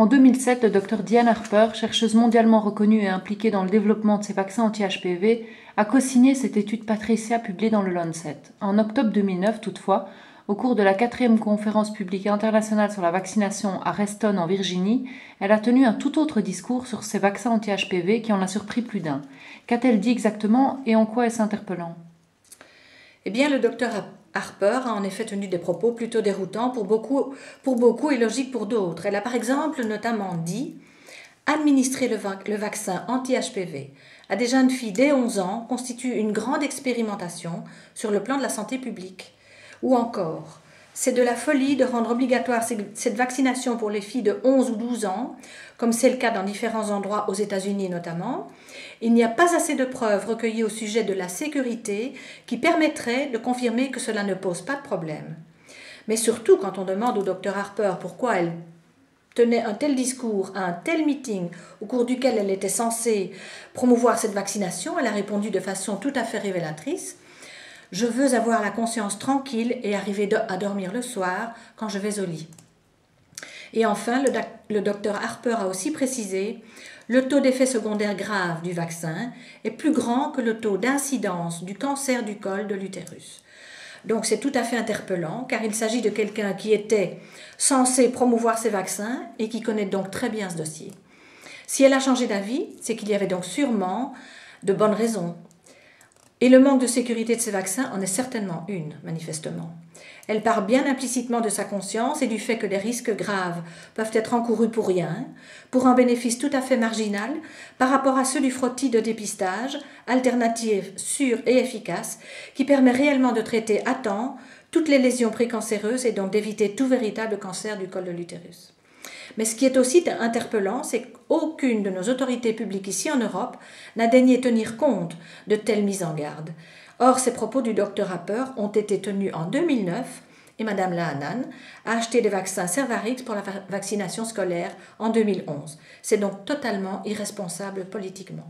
En 2007, le Dr Diane Harper, chercheuse mondialement reconnue et impliquée dans le développement de ces vaccins anti-HPV, a co-signé cette étude Patricia publiée dans le Lancet. En octobre 2009, toutefois, au cours de la 4e conférence publique internationale sur la vaccination à Reston en Virginie, elle a tenu un tout autre discours sur ces vaccins anti-HPV qui en a surpris plus d'un. Qu'a-t-elle dit exactement et en quoi est-ce interpellant ? Eh bien, le docteur Harper a en effet tenu des propos plutôt déroutants pour beaucoup et logiques pour d'autres. Elle a par exemple notamment dit « Administrer le vaccin anti-HPV à des jeunes filles dès 11 ans constitue une grande expérimentation sur le plan de la santé publique. » Ou encore « C'est de la folie de rendre obligatoire cette vaccination pour les filles de 11 ou 12 ans, comme c'est le cas dans différents endroits aux États-Unis notamment. Il n'y a pas assez de preuves recueillies au sujet de la sécurité qui permettraient de confirmer que cela ne pose pas de problème. » Mais surtout, quand on demande au Dr Harper pourquoi elle tenait un tel discours à un tel meeting au cours duquel elle était censée promouvoir cette vaccination, elle a répondu de façon tout à fait révélatrice « Je veux avoir la conscience tranquille et arriver à dormir le soir quand je vais au lit. » Et enfin, le docteur Harper a aussi précisé « Le taux d'effets secondaires graves du vaccin est plus grand que le taux d'incidence du cancer du col de l'utérus. » Donc c'est tout à fait interpellant car il s'agit de quelqu'un qui était censé promouvoir ces vaccins et qui connaît donc très bien ce dossier. Si elle a changé d'avis, c'est qu'il y avait donc sûrement de bonnes raisons. Et le manque de sécurité de ces vaccins en est certainement une, manifestement. Elle part bien implicitement de sa conscience et du fait que des risques graves peuvent être encourus pour rien, pour un bénéfice tout à fait marginal par rapport à ceux du frottis de dépistage, alternative sûre et efficace, qui permet réellement de traiter à temps toutes les lésions précancéreuses et donc d'éviter tout véritable cancer du col de l'utérus. Mais ce qui est aussi interpellant, c'est qu'aucune de nos autorités publiques ici en Europe n'a daigné tenir compte de telles mises en garde. Or, ces propos du Dr Harper ont été tenus en 2009 et Mme Lahanan a acheté des vaccins Cervarix pour la vaccination scolaire en 2011. C'est donc totalement irresponsable politiquement.